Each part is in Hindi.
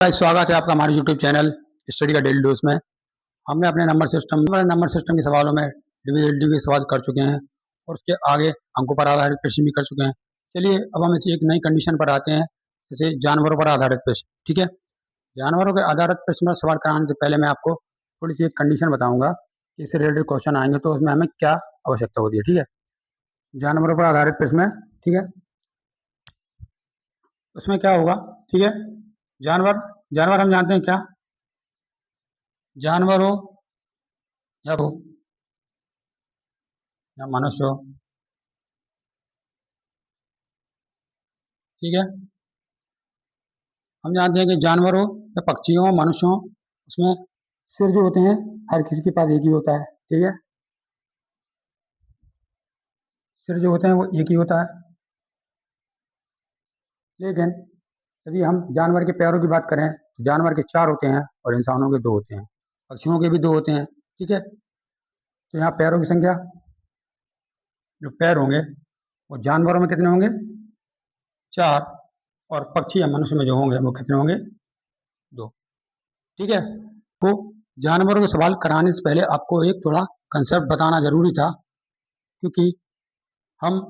स्वागत है आपका हमारे YouTube चैनल स्टडी का डेली डोज में। हमने अपने नंबर सिस्टम के सवालों में डिविजिबिलिटी के सवाल कर चुके हैं और उसके आगे अंकों पर आधारित प्रश्न भी कर चुके हैं। चलिए अब हम इसी एक नई कंडीशन पर आते हैं, जैसे जानवरों पर आधारित प्रश्न। ठीक है, जानवरों के आधारित प्रश्न पर सवाल कराने से पहले मैं आपको थोड़ी सी एक कंडीशन बताऊंगा कि इससे रिलेटेड क्वेश्चन आएंगे तो उसमें हमें क्या आवश्यकता होती है। ठीक है, जानवरों पर आधारित प्रश्न में, ठीक है, उसमें क्या होगा। ठीक है, जानवर जानवर हम जानते हैं क्या, जानवर हो या मनुष्य हो। ठीक है, हम जानते हैं कि जानवर हो या पक्षी हो मनुष्य हो, उसमें सिर जो होते हैं हर किसी के पास एक ही होता है। ठीक है, सिर जो होते हैं वो एक ही होता है। लेकिन यदि हम जानवर के पैरों की बात करें तो जानवर के 4 होते हैं और इंसानों के 2 होते हैं, पक्षियों के भी 2 होते हैं। ठीक है, तो यहाँ पैरों की संख्या, जो पैर होंगे वो जानवरों में कितने होंगे, 4, और पक्षी या मनुष्य में जो होंगे वो कितने होंगे, 2। ठीक है, तो जानवरों के सवाल कराने से पहले आपको एक थोड़ा कंसेप्ट बताना जरूरी था, क्योंकि हम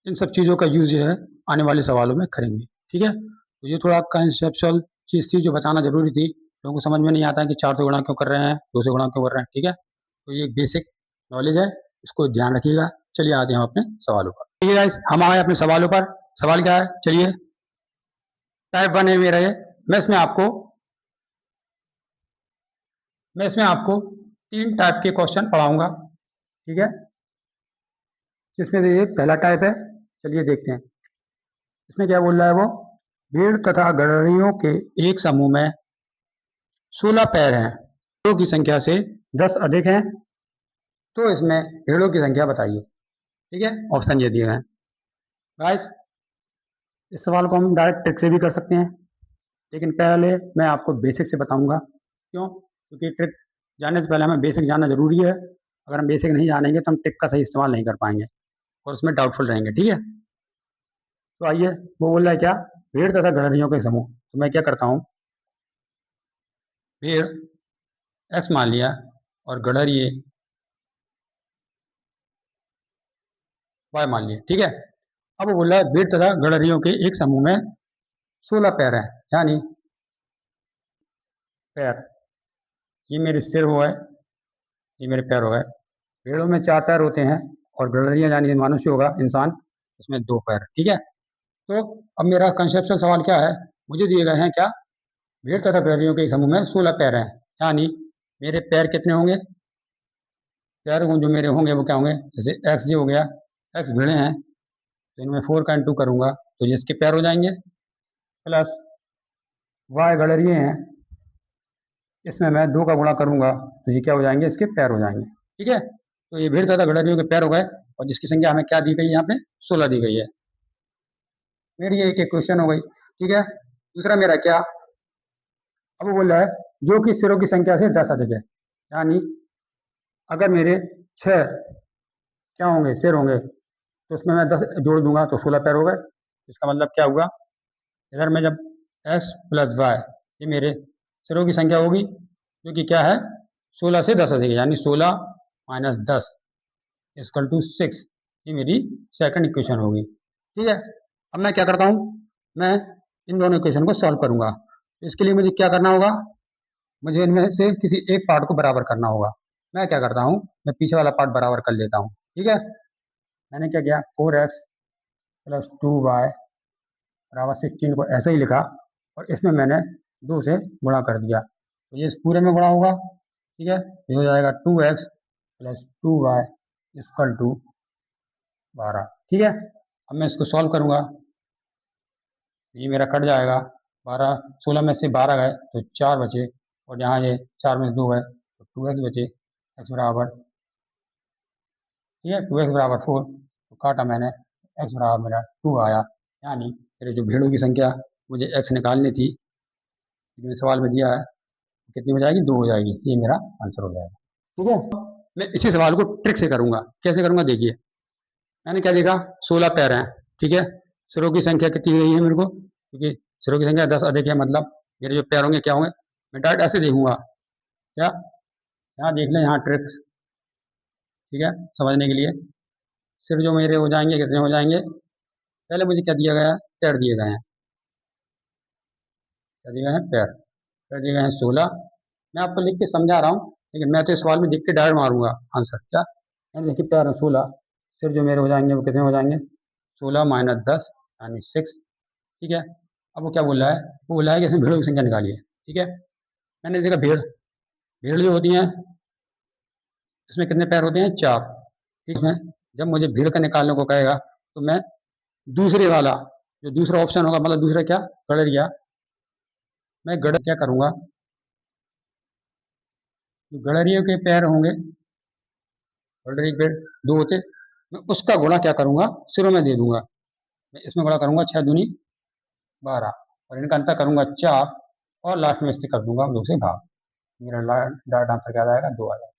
इन सब चीज़ों का यूज जो है आने वाले सवालों में करेंगे। ठीक है, तो ये थोड़ा कंसेप्चुअल चीज़ थी जो बताना जरूरी थी। लोगों को समझ में नहीं आता है कि 4 से गुणा क्यों कर रहे हैं, 2 से गुणा क्यों कर रहे हैं। ठीक है, तो ये एक बेसिक नॉलेज है, इसको ध्यान रखिएगा। चलिए आते हैं हम अपने सवालों पर। ठीक है गाइस, हम आए अपने सवालों पर। सवाल क्या है, चलिए, टाइप 1 है मेरा ये। मैं इसमें आपको 3 टाइप के क्वेश्चन पढ़ाऊंगा। ठीक है, जिसमें से ये पहला टाइप है। चलिए देखते हैं इसमें क्या बोल रहा है। वो भेड़ तथा गड़ेड़ियों के एक समूह में 16 पैर हैं, भेड़ों की संख्या से 10 अधिक हैं, तो इसमें भेड़ों की संख्या बताइए। ठीक है, ऑप्शन ये दिए हैं गाइस। इस सवाल को हम डायरेक्ट ट्रिक से भी कर सकते हैं, लेकिन पहले मैं आपको बेसिक से बताऊंगा। क्यों? क्योंकि ट्रिक जानने से पहले हमें बेसिक जानना जरूरी है। अगर हम बेसिक नहीं जानेंगे तो हम ट्रिक का सही इस्तेमाल नहीं कर पाएंगे और उसमें डाउटफुल रहेंगे। ठीक है, तो आइए, वो बोल रहा है क्या, भेड़ तथा गड़ेड़ियों के समूह। तो मैं क्या करता हूँ, भेड़ एक्स मान लिया और गड़ेड़िए वाई मान लिया। ठीक है, अब वो बोल रहा है भेड़ तथा गड़ेड़ियों के एक समूह में 16 पैर हैं, यानी पैर, ये मेरे सिर हो गए, ये मेरे पैर हो गए। भेड़ों में 4 पैर होते हैं और गड़ेड़ियाँ यानी मनुष्य होगा, इंसान, उसमें 2 पैर। ठीक है, तो अब मेरा कंसेप्चुअल सवाल क्या है, मुझे दिए गए हैं क्या, भेड़ तथा गड़ेड़ियों के एक समूह में 16 पैर हैं, यानी मेरे पैर कितने होंगे, पैर जो मेरे होंगे वो क्या होंगे, जैसे एक्स जी हो गया, एक्स भेड़े हैं तो इनमें 4 का इंटू करूंगा तो ये इसके पैर हो जाएंगे, प्लस वाई गड़ेड़िए हैं, इसमें मैं 2 का गुणा करूंगा तो ये क्या हो जाएंगे, इसके पैर हो जाएंगे। ठीक है, तो ये भेड़ तथा गड़ेड़ियों के पैर हो गए और जिसकी संख्या हमें क्या दी गई है, यहाँ पे 16 दी गई है। मेरी एक क्वेश्चन हो गई। ठीक है, दूसरा मेरा क्या, अब वो बोल रहा है जो कि सिरों की संख्या से 10 अधिक है, यानी अगर मेरे 6 क्या होंगे, सिर होंगे, तो उसमें मैं 10 जोड़ दूंगा तो 16 पैर हो गए। इसका मतलब क्या हुआ, इधर में जब एक्स प्लस वाई, ये मेरे सिरों की संख्या होगी जो कि क्या है, 16 से 10 अधिक है, यानी 16 माइनस 10 इक्वल टू 6। ये मेरी सेकंड इक्वेशन होगी। ठीक है, अब मैं क्या करता हूँ, मैं इन दोनों इक्वेशन को सॉल्व करूंगा। तो इसके लिए मुझे क्या करना होगा, मुझे इनमें से किसी एक पार्ट को बराबर करना होगा। मैं क्या करता हूँ, मैं पीछे वाला पार्ट बराबर कर लेता हूँ। ठीक है, मैंने क्या किया, 4x प्लस 2y बराबर 16 को ऐसे ही लिखा और इसमें मैंने 2 से गुणा कर दिया, तो ये इस पूरे में गुणा होगा। ठीक है, ये हो जाएगा 2x plus 2y equal to 12। ठीक है, अब मैं इसको सॉल्व करूंगा, ये मेरा कट जाएगा, 12, 16 में से 12 गए तो 4 बचे, और यहाँ ये 4 में से 2 गए तो 2x बचे, x बराबर, ठीक है, 2x बराबर 4, तो काटा मैंने, x बराबर मेरा 2 आया, यानी मेरे जो भेड़ों की संख्या मुझे x निकालनी थी, जो सवाल में दिया है, कितनी हो जाएगी, 2 हो जाएगी, ये मेरा आंसर हो जाएगा। ठीक है, मैं इसी सवाल को ट्रिक से करूंगा। कैसे करूंगा, देखिए, मैंने क्या देखा, 16 पैर हैं। ठीक है, सिरों की संख्या कितनी गई है मेरे को, क्योंकि सिरों की संख्या 10 अधिक है, मतलब मेरे जो पैर होंगे क्या होंगे, मैं डायरेक्ट ऐसे देखूंगा क्या, यहाँ देख लें, यहाँ ट्रिक्स, ठीक है, समझने के लिए। सिर्फ जो मेरे हो जाएंगे, कितने हो जाएंगे, पहले मुझे क्या दिया गया है, पैर दिए गए हैं, क्या दिए गए हैं, पैर, पैर दिए गए हैं 16। मैं आपको लिख के समझा रहा हूँ, लेकिन मैं तो इस सवाल में देख के डायरेक्ट मारूंगा आंसर, क्या, मैंने देखिए पैर 16, सिर्फ जो मेरे हो जाएंगे वो कितने हो जाएंगे, 16 माइनस 10 यानी 6, ठीक है। अब वो क्या बोल रहा है, वो बोला है कि इसमें भेड़ों की संख्या निकालिए, ठीक है। मैंने देखा भेड़, भेड़ जो होती हैं इसमें कितने पैर होते हैं, 4, ठीक है। जब मुझे भीड़ का निकालने को कहेगा तो मैं दूसरे वाला, जो दूसरा ऑप्शन होगा, मतलब दूसरा क्या, गड़रिया, मैं गड़ क्या करूंगा, जो गड़रियों के पैर होंगे, गड़री के पैर 2 होते, मैं उसका गुणा क्या करूंगा, सिरों में दे दूंगा, मैं इसमें गुणा करूंगा 6 दूनी 12, और इनका अंतर करूंगा 4, और लास्ट में इससे कर दूंगा 2 से भाग, मेरा डायरेक्ट आंसर क्या आ जाएगा, 2 आ जाएगा।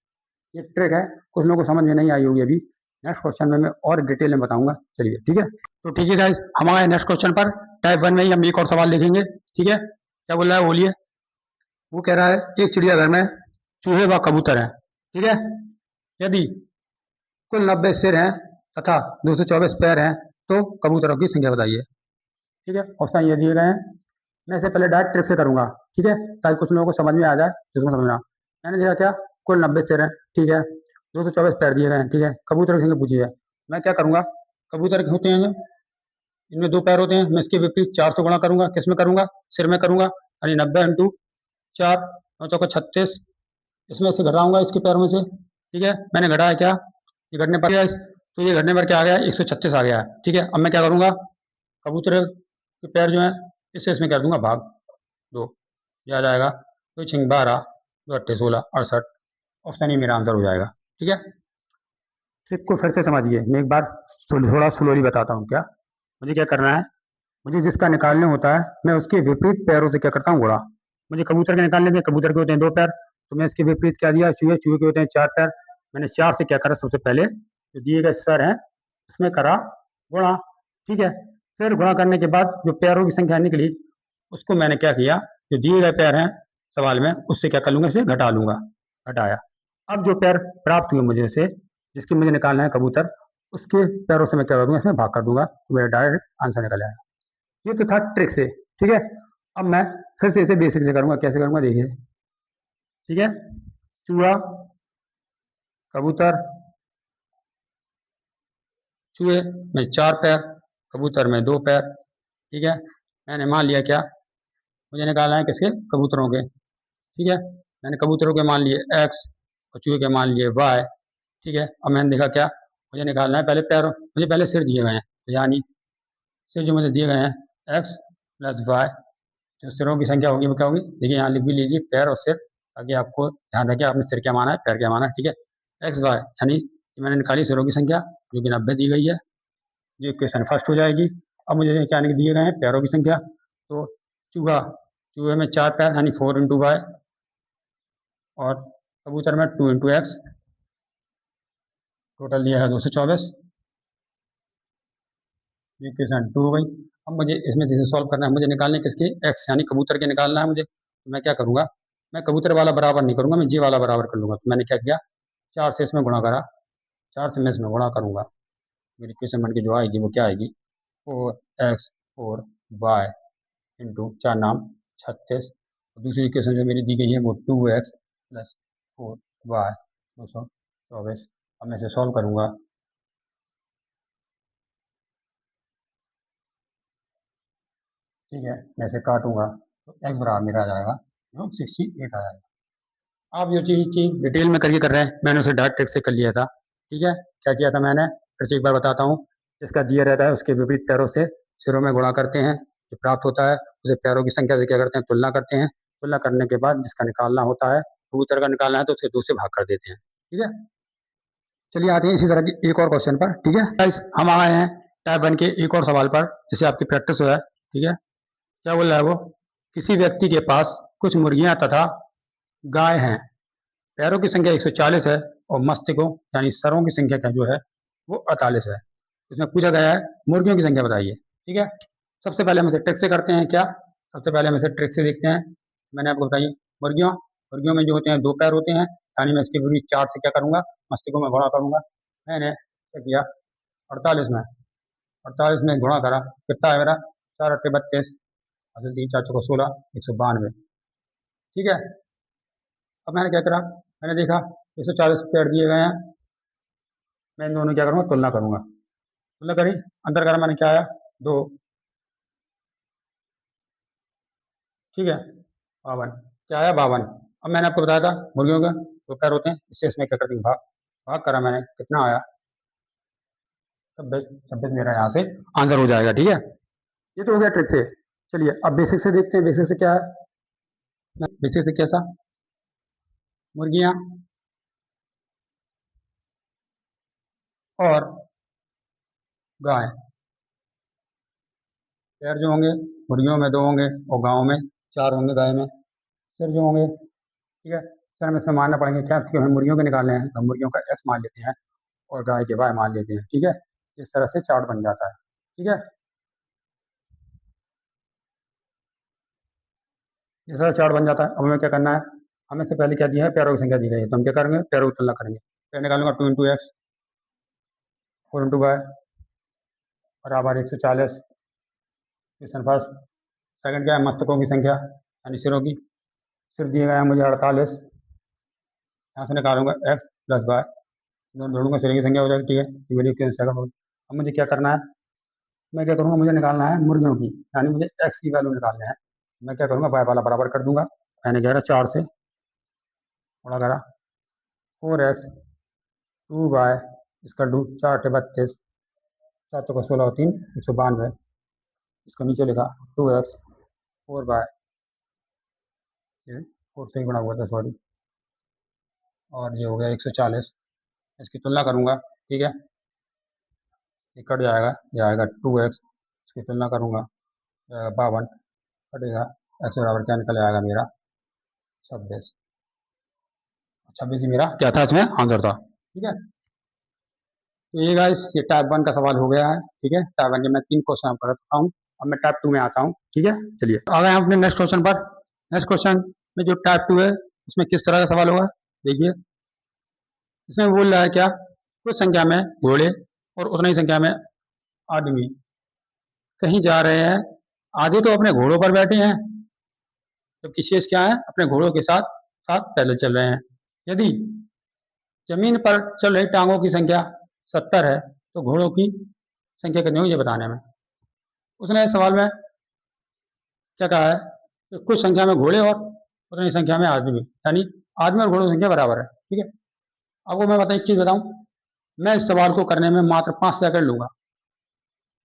ये ट्रिक है, कुछ लोगों को समझ में नहीं आई होगी अभी, नेक्स्ट क्वेश्चन में मैं और डिटेल में बताऊंगा, चलिए ठीक है। तो ठीक है गाइस, हम आए नेक्स्ट क्वेश्चन पर, टाइप 1 में ही हम एक और सवाल लिखेंगे, ठीक है। क्या बोल रहा है बोलिए, वो कह रहा है एक चिड़ियाघर में चूहे व कबूतर हैं, ठीक है। यदि कुल 90 सिर हैं तथा 224 पैर हैं तो कबूतरों की संख्या बताइए, ठीक है। ऑप्शन ये दिए गए हैं, मैं इसे पहले डायरेक्ट ट्रिक से करूंगा, ठीक है, ताकि कुछ लोगों को समझ में आ जाए, जिसको समझना। मैंने देखा क्या, कुल 90 सिर हैं, ठीक है, 224 पैर दिए गए हैं, ठीक है, कबूतर की संख्या पूछी है। मैं क्या करूंगा, कबूतर होते हैं जो, इनमें 2 पैर होते हैं, मैं इसके विपरीत 4 से गुणा करूंगा, किस में करूंगा, सिर में करूंगा, यानी 90 इंटू 4, 9 चौका 36, इसमें से घटाऊंगा इसके पैरों में से, ठीक है। मैंने घटाया क्या, ये घटने पर, तो ये घटने पर क्या आ गया, 136 आ गया है, ठीक है। अब मैं क्या करूंगा, कबूतर के पैर जो है इससे इसमें कर दूंगा भाग 2, ये आ जाएगा 2 6 12, 2 8 16 68, ऑप्शन ही मेरा आंसर हो जाएगा, ठीक है। ट्रिक को फिर से समझिए, मैं एक बार थोड़ा स्लोली बताता हूँ क्या, मुझे क्या करना है, मुझे जिसका निकालने होता है मैं उसके विपरीत पैरों से क्या करता हूँ, गुणा। मुझे कबूतर के निकालने थे, कबूतर के होते हैं 2 पैर, तो मैं इसके विपरीत क्या दिया, चूहे, चूहे के होते हैं 4 पैर, मैंने 4 से क्या करा, सबसे पहले जो दिए गए सर हैं उसमें करा गुणा, ठीक है। फिर गुणा करने के बाद जो पैरों की संख्या निकली उसको मैंने क्या किया, जो दिए गए पैर हैं सवाल में उससे क्या कर लूंगा, इसे घटा लूंगा, घटाया। अब जो पैर प्राप्त हुए मुझे से, जिसकी मुझे निकालना है कबूतर, उसके पैरों से मैं क्या करूँगा, इसमें भाग कर दूंगा, तो मेरा डायरेक्ट आंसर निकल आएगा। ये तो था ट्रिक से, ठीक है। अब मैं फिर से इसे बेसिक से करूंगा, कैसे करूंगा देखिए, ठीक है। चूहा, कबूतर, चूहे में 4 पैर, कबूतर में 2 पैर, ठीक है। मैंने मान लिया क्या, मुझे निकालना है किसके, कबूतरों के, ठीक है। मैंने कबूतरों के मान लिए x और चूहे के मान लिए y, ठीक है। अब मैंने देखा क्या, मुझे निकालना है पहले पैरों, मुझे पहले सिर दिए गए हैं, यानी सिर जो मुझे दिए गए हैं x प्लस वाई, जो सिरों की संख्या होगी वो क्या होगी, देखिए यहाँ लिख भी लीजिए पैर और सिर, ताकि आपको ध्यान रखे आपने सिर क्या माना है, पैर क्या माना है, ठीक है। एक्स वाई यानी मैंने निकाली सिरों की संख्या जो कि 90 दी गई है, ये इक्वेशन फर्स्ट हो जाएगी। अब मुझे क्या दिए गए हैं, पैरों की संख्या, तो चूहा, चूहे में 4 पैर यानी 4 इंटू वाई, और कबूतर में 2 इंटू एक्स, टोटल दिया है 224, इक्वेशन 2 हो गई। अब मुझे इसमें जैसे सॉल्व करना है, मुझे निकालने किसके, एक्स यानी कबूतर के निकालना है मुझे, तो मैं क्या करूँगा, मैं कबूतर वाला बराबर नहीं करूँगा, मैं जी वाला बराबर कर लूँगा। तो मैंने क्या किया, 4 से इसमें गुणा करा, 4 से मैं इसमें गुणा करूँगा, मेरी इक्वेशन बन के जो आएगी वो क्या आएगी, 4x 4y इंटू 4 नाम 36, दूसरी इक्वेशन जो मेरी दी गई है वो 2x प्लस 4y 224। अब मैं इसे सॉल्व करूँगा, ठीक है, मैं इसे काटूंगा तो x बराबर मेरा आ जाएगा जो 68 आ जाएगा। आप जो चीज़ डिटेल में करके कर रहे हैं, मैंने उसे डायरेक्ट ट्रिक से कर लिया था, ठीक है। क्या किया था मैंने, फिर से एक बार बताता हूँ, जिसका दिया रहता है उसके विपरीत पैरों से सिरों में गुणा करते हैं, जो प्राप्त होता है उसे पैरों की संख्या से क्या करते हैं, तुलना करते हैं, तुलना करने के बाद जिसका निकालना होता है, कबूतर का निकालना है तो उसे 2 से भाग कर देते हैं, ठीक है। चलिए आते हैं इसी तरह की एक और क्वेश्चन पर, ठीक है गाइस, हम आए हैं टाइप 1 के एक और सवाल पर, जिसे आपकी प्रैक्टिस हो है, ठीक है। क्या बोल रहा है वो, किसी व्यक्ति के पास कुछ मुर्गियां तथा गाय हैं, पैरों की संख्या 140 है और मस्तिष्कों यानी सरों की संख्या क्या जो है वो 48 है। इसमें पूछा गया है मुर्गियों की संख्या बताइए, ठीक है। सबसे पहले हम इसे ट्रिक से करते हैं क्या, सबसे पहले हम इसे ट्रिक से देखते हैं। मैंने आपको बताइए, मुर्गियों मुर्गियों में जो होते हैं 2 पैर होते हैं, यानी मैं इसकी पूरी 4 से क्या करूँगा, मस्तिष्कों में गुणा करूँगा। मैंने क्या किया, 48 में 48 में गुणा करा, कितना है मेरा, 4 अट्ठे 32, असल 3 4 चौको 16, 192। ठीक है, अब मैंने क्या करा, मैंने देखा 140 पैर दिए गए हैं, मैं इन दोनों क्या करूँगा, तुलना करूँगा। तुलना करी, अंदर करा, मैंने क्या आया, 2। ठीक है, 52, क्या आया, 52। अब मैंने आपको बताया था मुर्गियों का 2 पैर होते हैं, इससे इसमें क्या करती हूँ, भाग भाग करा मैंने, कितना आया, 26। 26 मेरा यहाँ से आंसर हो जाएगा। ठीक है, ये तो हो गया ट्रिक से। चलिए अब बेसिक से देखते हैं, बेसिक से क्या है, बेसिक से कैसा, मुर्गियाँ और गाय, पैर जो होंगे मुर्गियों में 2 होंगे और गाँव में 4 होंगे, गाय में सिर जो होंगे। ठीक है, सर हमें इसमें मानना पड़ेंगे क्या, क्योंकि हमें मुर्गियों के निकालने हैं तो मुर्गियों का एक्स मान लेते हैं और गाय के वाई मान लेते हैं। ठीक है, इस तरह से चार्ट बन जाता है। ठीक है, इस तरह चार्ट बन जाता है। अब हमें क्या करना है, हमें से पहले क्या दिया है, पैरों की संख्या दी गई है, तो हम क्या करेंगे, पैरों की तुलना करेंगे। पैर निकालूंगा, 2 इंटू एक्स, 4 इंटू वाई बराबर 140। Question first. सेकंड क्या है, मस्तकों की संख्या यानी सिरों की, सिर दिए गए हैं मुझे 48, यहाँ से निकालूंगा एक्स प्लस वाई, दोनों ढूंढूंगा, सिर की संख्या हो जाएगी। ठीक है, ये मेरी क्वेश्चन सेकंड होगी। अब मुझे क्या करना है, मैं क्या करूँगा, मुझे निकालना है मुर्गियों की, यानी मुझे एक्स की वैल्यू निकालना है। मैं क्या करूँगा, वाई वाला बराबर कर दूंगा, मैंने कह रहा 4 से थोड़ा करा, 4x 2y इसका 4 × 32, 4 चौको 16 और 3 192, इसको नीचे लिखा 2x 4y, ये 4 से ही बना हुआ था सॉरी, और ये हो गया 140। इसकी तुलना करूँगा। ठीक है, ये कट जाएगा, ये आएगा 2x, इसकी तुलना करूँगा, 52 कटेगा, एक्स बराबर क्या निकल आएगा मेरा, 26। 26 ही मेरा क्या था, इसमें आंसर था। ठीक है, तो ये गाइस ये टाइप 1 का सवाल हो गया है। ठीक है, टाइप 1 के मैं 3 क्वेश्चन कर चुका हूँ, अब मैं टाइप 2 में आता हूँ। ठीक है, चलिए आ गए हम अपने नेक्स्ट क्वेश्चन पर। नेक्स्ट क्वेश्चन में जो टाइप 2 है उसमें किस तरह का सवाल होगा, देखिए इसमें बोल रहा है क्या, कुछ संख्या में घोड़े और उतनी ही संख्या में आदमी कहीं जा रहे हैं, आधे तो अपने घोड़ों पर बैठे हैं, जबकि शेष क्या है, अपने घोड़ों के साथ साथ पैदल चल रहे हैं। यदि जमीन पर चल रही टांगों की संख्या 70 है तो घोड़ों की संख्या कितनी होगी, ये बताने में। उसने सवाल में क्या कहा है कि कुछ संख्या में घोड़े और उतनी संख्या में आदमी, यानी आदमी और घोड़ों की संख्या बराबर है। ठीक है, अब वो मैं बताइए एक चीज बताऊं, मैं इस सवाल को करने में मात्र 5 सेकंड लूंगा,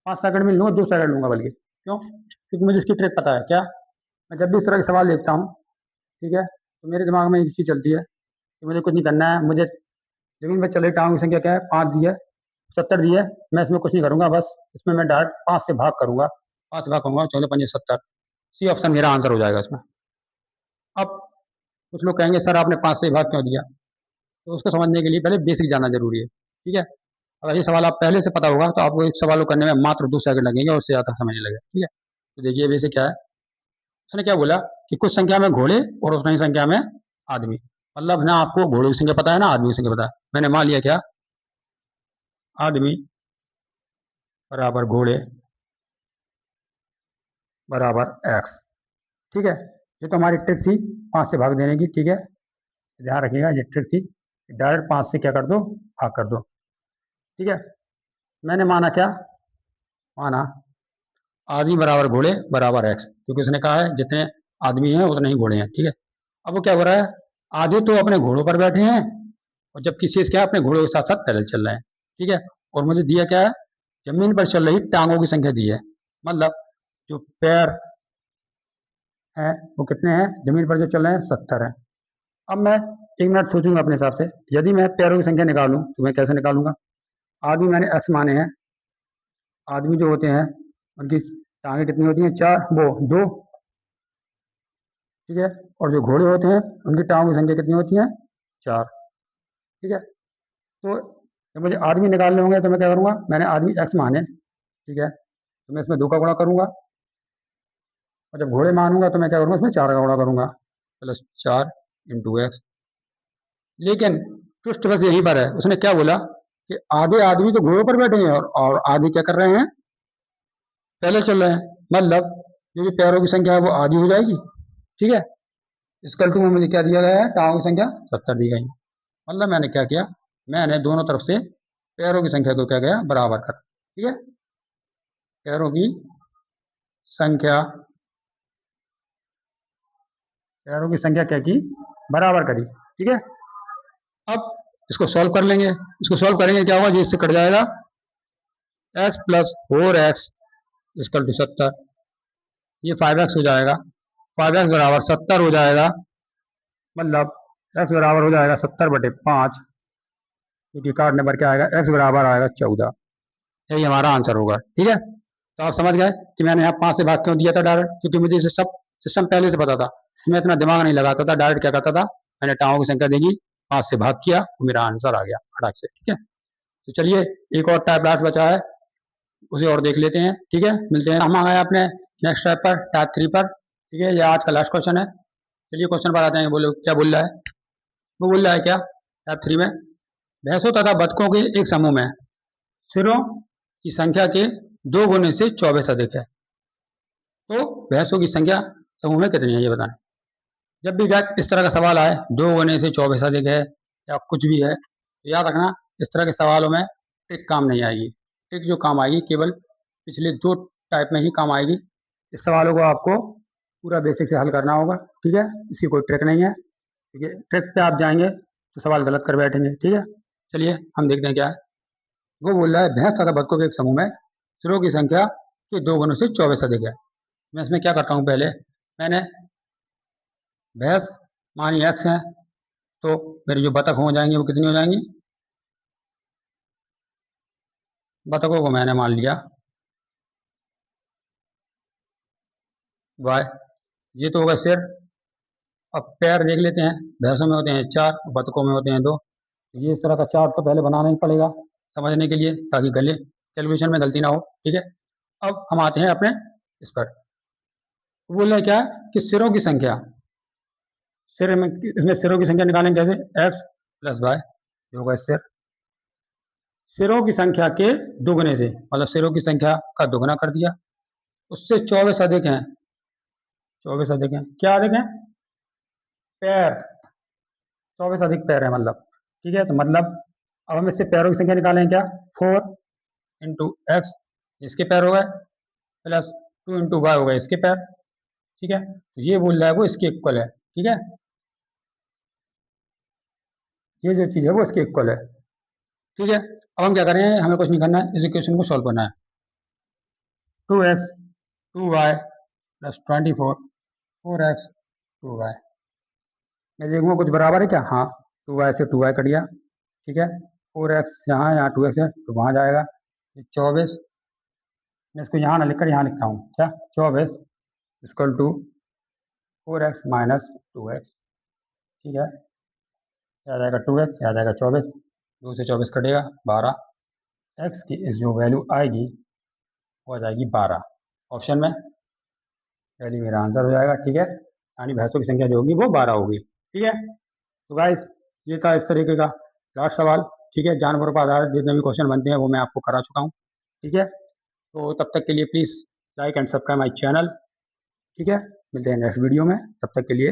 5 सेकंड में लूंगा, 2 सेकंड लूंगा बल्कि, क्यों, क्योंकि मुझे इसकी ट्रिक पता है। क्या, मैं जब भी इस तरह के सवाल देखता हूँ, ठीक है, तो मेरे दिमाग में एक चीज चलती है कि मुझे कुछ नहीं करना है, मुझे जमीन पर चल रही टांगों की संख्या क्या है, 5 दी है, 70 दी है, मैं इसमें कुछ नहीं करूंगा, बस इसमें मैं डायरेक्ट 5 से भाग करूंगा, 5 से भाग करूंगा, 14×5 = 70, सी ऑप्शन मेरा आंसर हो जाएगा इसमें। अब कुछ लोग कहेंगे सर आपने 5 से भाग क्यों दिया, तो उसको समझने के लिए पहले बेसिक जानना जरूरी है। ठीक है, अगर ये सवाल आप पहले से पता होगा तो आपको इस सवाल को करने में मात्र 2 सेकंड लगेंगे और उससे ज़्यादा समय नहीं लगेगा। ठीक है, तो देखिए बेसिक क्या है, उसने क्या बोला कि कुछ संख्या में घोड़े और उतनी संख्या में आदमी, मतलब ना आपको घोड़ों की संख्या पता है ना आदमी की संख्या पता है, मैंने मान लिया क्या, आदमी बराबर घोड़े बराबर एक्स। ठीक है, ये तो हमारी ट्रिक थी 5 से भाग देने की। ठीक है, ध्यान रखिएगा ये ट्रिक थी, डायरेक्ट 5 से क्या कर दो, भाग कर दो। ठीक है, मैंने माना क्या, माना आदमी बराबर घोड़े बराबर एक्स, क्योंकि उसने कहा है जितने आदमी हैं उतने ही घोड़े हैं। ठीक है, अब वो क्या हो रहा है, आधे तो अपने घोड़ों पर बैठे हैं और जबकि शेष क्या है, अपने घोड़ों के साथ साथ पैदल चल रहे हैं। ठीक है, और मुझे दिया क्या है, जमीन पर चल रही टांगों की संख्या दी है, मतलब जो पैर हैं वो कितने हैं, जमीन पर जो चल रहे हैं 70 है। अब मैं 1 मिनट सोचूंगा अपने हिसाब से, यदि मैं पैरों की संख्या निकालूं तो मैं कैसे निकालूंगा, आदमी मैंने एक्स माने हैं, आदमी जो होते हैं उनकी टांगे कितनी होती हैं, 4 वो 2। ठीक है, और जो घोड़े होते हैं उनकी टांगों की संख्या कितनी होती है, 4। ठीक है, तो जब मुझे आदमी निकालने होंगे तो मैं क्या करूँगा, मैंने आदमी एक्स माने, ठीक है, तो मैं इसमें 2 का गुणा करूँगा, और जब घोड़े मानूंगा तो मैं क्या करूँगा, उसमें 4 का गुणा करूँगा, +4 इंटू एक्स। लेकिन ट्विस्ट बस यहीं पर है, उसने क्या बोला कि आधे आदमी तो घोड़ों पर बैठे हैं और आधे क्या कर रहे हैं, पहले चल रहे हैं। मतलब जो पैरों की संख्या है वो आधी हो जाएगी। ठीक है, इसकल टू में मुझे क्या दिया गया है, टाँगों की संख्या 70 दी गई है। मतलब मैंने क्या किया, मैंने दोनों तरफ से पैरों की संख्या को क्या किया, बराबर कर। ठीक है, पैरों की संख्या, पैरों की संख्या क्या की, बराबर करी। ठीक है, अब इसको सॉल्व कर लेंगे। इसको सॉल्व करेंगे क्या होगा जी, इससे कट जाएगा x plus 4x is equal to 70। ये 5x हो जाएगा, 5x बराबर 70 हो जाएगा। मतलब x बराबर हो जाएगा 70/5, क्योंकि कार्ड नंबर क्या आएगा, x बराबर आएगा 14। यही हमारा आंसर होगा। ठीक है, तो आप समझ गए कि मैंने यहाँ 5 से भाग क्यों दिया था डायरेक्ट, क्योंकि मुझे इसे सब सिस्टम पहले से पता था। मैं इतना दिमाग नहीं लगाता था, डायरेक्ट क्या करता था, मैंने टाँगों की संख्या देखी, 5 से भाग किया, तो मेरा आंसर आ गया फटाक से। ठीक है, तो चलिए एक और टाइप लास्ट बचा है, उसे और देख लेते हैं। ठीक है, मिलते हैं, हम आ गए अपने नेक्स्ट टाइप पर, टाइप 3 पर। ठीक है, ये आज का लास्ट क्वेश्चन है। चलिए क्वेश्चन पर आते हैं, बोलो क्या बोल रहा है। वो बोल रहा है क्या, टाइप 3 में, भैंसों तथा बतखों के एक समूह में सिरों की संख्या के 2 गुने से 24 अधिक है, तो भैंसों की संख्या समूह में कितनी है, ये बताना। जब भी बैक इस तरह का सवाल आए, 2 गुने से 24 अधिक है या कुछ भी है, तो याद रखना इस तरह के सवालों में ट्रिक काम नहीं आएगी। ट्रिक जो काम आएगी केवल पिछले 2 टाइप में ही काम आएगी। इस सवालों को आपको पूरा बेसिक से हल करना होगा। ठीक है, इसकी कोई ट्रिक नहीं है। ठीक है, ट्रिक पे आप जाएंगे तो सवाल गलत कर बैठेंगे। ठीक है, चलिए हम देखते हैं क्या है। वो बोल रहा है भैंस तथा बतखों के एक समूह में सिरों की संख्या के 2 गुनों से 24 अधिक है। मैं इसमें क्या करता हूँ, पहले मैंने भैंस मानी एक्स है, तो मेरी जो बतख हो जाएंगी वो कितनी हो जाएंगी, बतखों को मैंने मान लिया वाई। ये तो होगा सिर। अब पैर देख लेते हैं, भैंसों में होते हैं 4, बतखों में होते हैं 2। ये इस तरह का चार्ट तो पहले बनाना ही पड़ेगा समझने के लिए, ताकि गले कैलकुलेशन में गलती ना हो। ठीक है, अब हम आते हैं अपने इस पर। बोल रहे हैं क्या कि सिरों की संख्या, सिर में, इसमें सिरों की संख्या निकालें कैसे, एक्स प्लस वाई होगा सिर। सिरों की संख्या के दुगने से, मतलब सिरों की संख्या का दुगना कर दिया, उससे 24 अधिक हैं। 24 अधिक हैं, क्या अधिक हैं, पैर। 24 अधिक पैर है मतलब। ठीक है, तो मतलब अब हम इससे पैरों की संख्या निकालें क्या, 4 इंटू एक्स इसके पैर हो गए, प्लस 2 इंटू वाई हो गए इसके पैर। ठीक है, तो ये बोल रहा है वो इसके इक्वल है। ठीक है, ये जो चीज़ है वो इसके इक्वल है। ठीक है, अब हम क्या करें, हमें कुछ नहीं करना है, इस इक्वेशन को सॉल्व करना है। 2x 2y plus 24 4x 2y। मैं देखूंगा कुछ बराबर है क्या, हाँ, 2y से 2y कट गया। ठीक है, 4x यहाँ, यहाँ 2x है तो वहाँ जाएगा। 24, मैं इसको यहाँ ना लिखकर यहाँ लिखता हूँ क्या, 24 equal to 4x minus 2x। ठीक है, आ जाएगा 2x, आ जाएगा 24, 2 से 24 कटेगा 12। x की इस जो वैल्यू आएगी वो आ जाएगी 12। ऑप्शन में पहले मेरा आंसर हो जाएगा। ठीक है, यानी भैंसों की संख्या जो होगी वो 12 होगी। ठीक है, तो गाइस ये था इस तरीके का लास्ट सवाल। ठीक है, जानवरों पर आधारित जितने भी क्वेश्चन बनते हैं वो मैं आपको करा चुका हूँ। ठीक है, तो तब तक के लिए please like and subscribe my channel. ठीक है, मिलते हैं नेक्स्ट वीडियो में, तब तक के लिए